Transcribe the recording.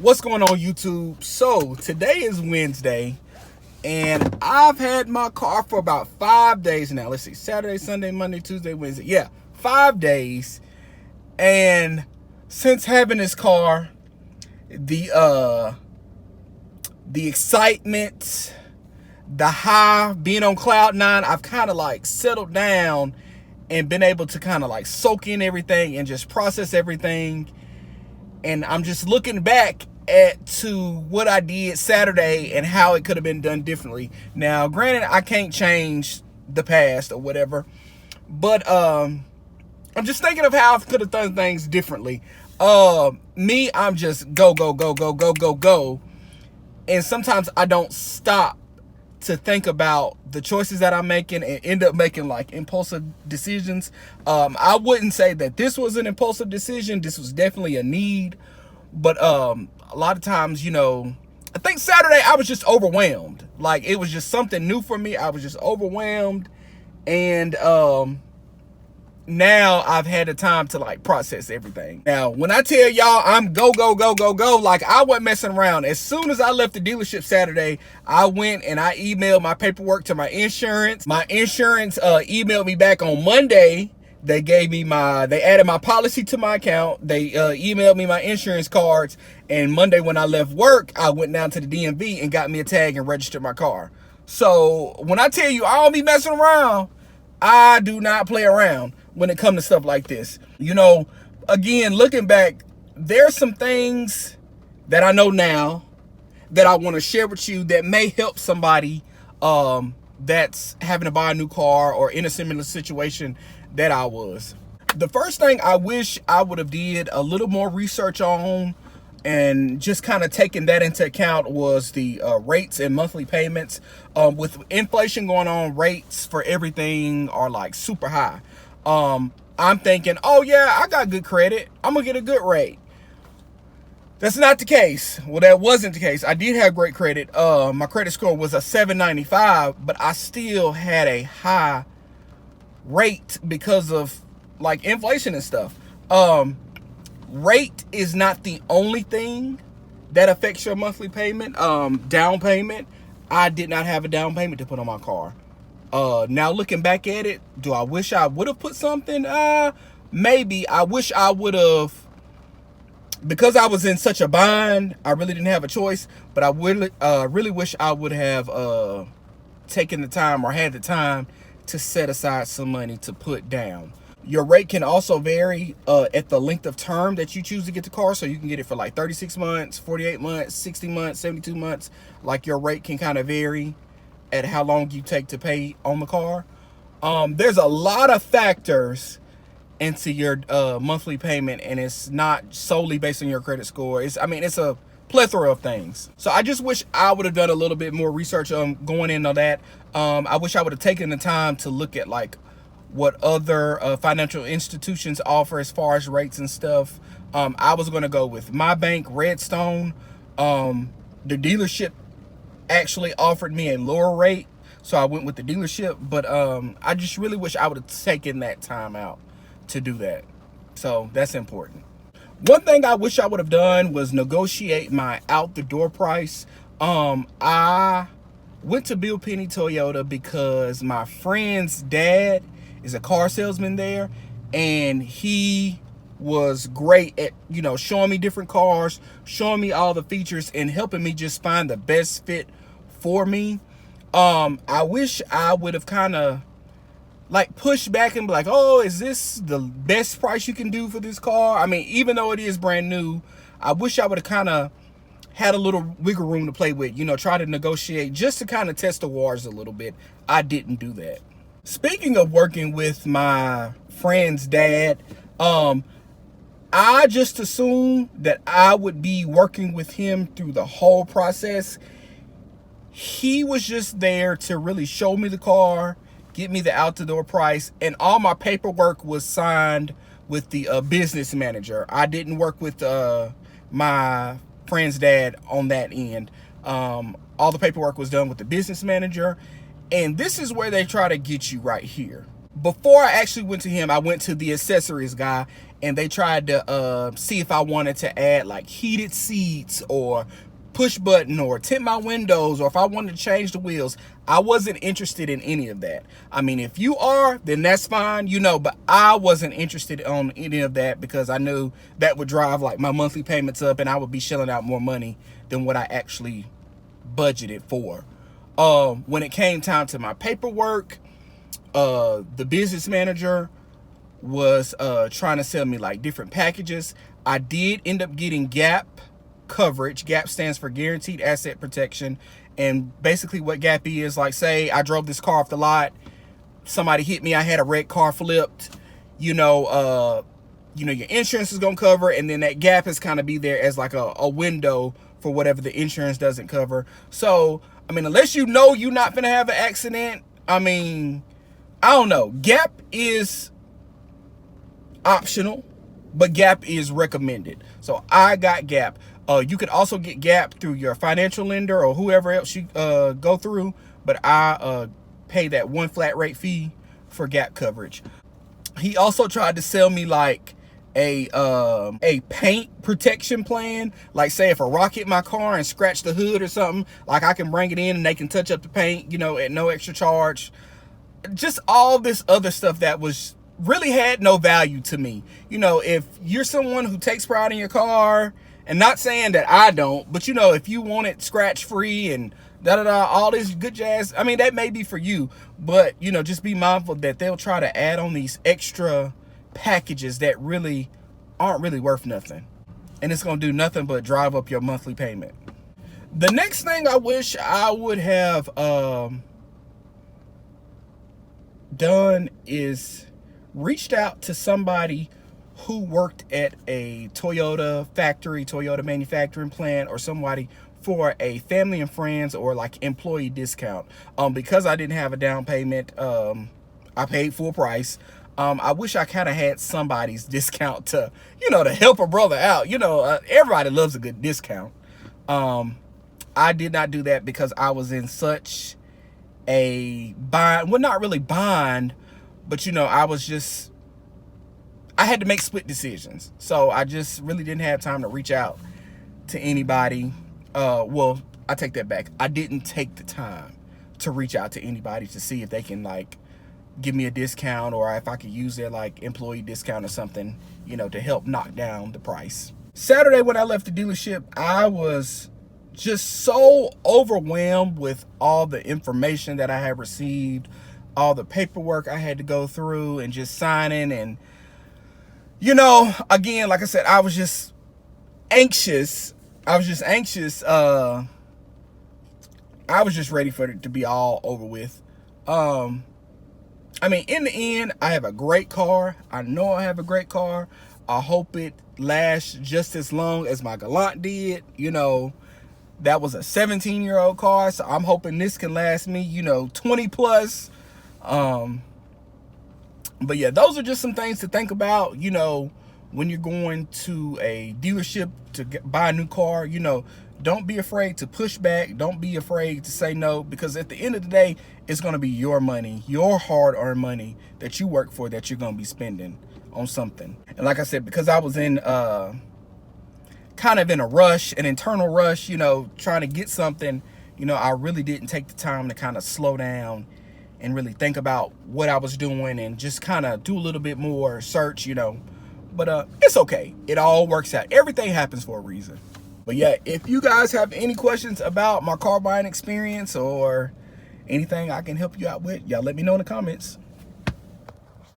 What's going on, YouTube? So today is Wednesday, and I've had my car for about 5 days now. Let's see, Saturday, Sunday, Monday, Tuesday, Wednesday. Yeah, 5 days. And since having this car, the excitement, the high, being on cloud nine, I've kind of like settled down and been able to kind of like soak in everything and just process everything. And I'm just looking back to what I did Saturday and how it could have been done differently. Now, granted, I can't change the past or whatever, but I'm just thinking of how I could have done things differently. I'm just go, go, go, go, go, go, go. And sometimes I don't stop to think about the choices that I'm making and end up making like impulsive decisions. I wouldn't say that this was an impulsive decision. This was definitely a need. But a lot of times, I think Saturday I was just overwhelmed. Like, it was just something new for me. I was just overwhelmed. And now I've had the time to like process everything. Now, when I tell y'all I'm go, go, go, go, go, like I wasn't messing around. As soon as I left the dealership Saturday, I went and I emailed my paperwork to my insurance. My insurance emailed me back on Monday. They added my policy to my account. They emailed me my insurance cards. And Monday when I left work, I went down to the DMV and got me a tag and registered my car. So when I tell you I don't be messing around, I do not play around when it comes to stuff like this. Again, looking back, there's some things that I know now that I want to share with you that may help somebody that's having to buy a new car or in a similar situation that I was. The first thing I wish I would have did a little more research on and just kind of taking that into account was the rates and monthly payments. With inflation going on, rates for everything are like super high. I'm thinking, oh yeah, I got good credit, I'm gonna get a good rate. That's not the case. Well, that wasn't the case. I did have great credit. My credit score was a 795, but I still had a high rate because of like inflation and stuff. Rate is not the only thing that affects your monthly payment. Down payment, I did not have a down payment to put on my car. Now looking back at it, do I wish I would have put something? Maybe. I wish I would have, because I was in such a bind, I really didn't have a choice, but I really wish I would have taken the time or had the time to set aside some money to put down. Your rate can also vary at the length of term that you choose to get the car. So you can get it for like 36 months, 48 months, 60 months, 72 months. Like, your rate can kind of vary at how long you take to pay on the car. There's a lot of factors into your monthly payment, and it's not solely based on your credit score. It's a plethora of things. So I just wish I would have done a little bit more research on going into that. I wish I would have taken the time to look at like what other financial institutions offer as far as rates and stuff. I was going to go with my bank, Redstone. The dealership actually offered me a lower rate, so I went with the dealership. But I just really wish I would have taken that time out to do that. So that's important. One thing I wish I would have done was negotiate my out the door price. I went to Bill Penny Toyota because my friend's dad is a car salesman there, and he was great at showing me different cars, showing me all the features, and helping me just find the best fit for me. I wish I would have kind of like pushed back and be like, oh, is this the best price you can do for this car? I mean, even though it is brand new, I wish I would have kind of had a little wiggle room to play with, try to negotiate just to kind of test the waters a little bit. I didn't do that. Speaking of working with my friend's dad, I just assumed that I would be working with him through the whole process. He was just there to really show me the car, get me the out-the-door price, and all my paperwork was signed with the business manager. I didn't work with my friend's dad on that end. All the paperwork was done with the business manager. And this is where they try to get you right here. Before I actually went to him, I went to the accessories guy, and they tried to see if I wanted to add like heated seats or push button or tint my windows, or if I wanted to change the wheels. I wasn't interested in any of that. I mean, if you are, then that's fine, you know, but I wasn't interested on any of that because I knew that would drive like my monthly payments up and I would be shelling out more money than what I actually budgeted for. When it came time to my paperwork, the business manager was trying to sell me like different packages. I did end up getting GAP coverage. GAP stands for Guaranteed Asset Protection, and basically what GAP is, like, say I drove this car off the lot, somebody hit me, I had a red car flipped, you know, your insurance is gonna cover, and then that GAP is kind of be there as like a window for whatever the insurance doesn't cover. So I mean, unless you know you're not gonna have an accident, I mean, I don't know. GAP is optional, but GAP is recommended. So I got GAP. You could also get GAP through your financial lender or whoever else you go through, but I pay that one flat rate fee for GAP coverage. He also tried to sell me like a paint protection plan. Like, say if a rock hit my car and scratched the hood or something, like I can bring it in and they can touch up the paint, you know, at no extra charge. Just all this other stuff that was really had no value to me. You know, if you're someone who takes pride in your car, and not saying that I don't, but you know, if you want it scratch free and all this good jazz, I mean, that may be for you, but you know, just be mindful that they'll try to add on these extra packages that really aren't really worth nothing, and it's gonna do nothing but drive up your monthly payment. The next thing I wish I would have done is reached out to somebody who worked at a Toyota factory, Toyota manufacturing plant, or somebody for a family and friends or like employee discount. Because I didn't have a down payment, I paid full price. I wish I kind of had somebody's discount to, you know, to help a brother out. You know, everybody loves a good discount. I did not do that because I was in such a bind. Well, not really bind, but you know, I had to make split decisions. So I just really didn't have time to reach out to anybody. Well, I take that back. I didn't take the time to reach out to anybody to see if they can like give me a discount, or if I could use their like employee discount or something, you know, to help knock down the price. Saturday when I left the dealership, I was just so overwhelmed with all the information that I had received, all the paperwork I had to go through and just signing. And you know, again, like I said, I was just anxious. I was just ready for it to be all over with. I mean, in the end, I have a great car. I know I have a great car. I hope it lasts just as long as my Galant did. You know, that was a 17-year-old car, so I'm hoping this can last me, you know, 20 plus. But yeah, those are just some things to think about, you know, when you're going to a dealership to buy a new car. You know, don't be afraid to push back. Don't be afraid to say no, because at the end of the day, it's going to be your money, your hard-earned money that you work for, that you're going to be spending on something. And like I said, because I was in kind of in a rush, an internal rush, you know, trying to get something, you know, I really didn't take the time to kind of slow down and really think about what I was doing and just kind of do a little bit more search, you know. But it's okay. It all works out. Everything happens for a reason. But yeah, if you guys have any questions about my car buying experience or anything I can help you out with, y'all let me know in the comments.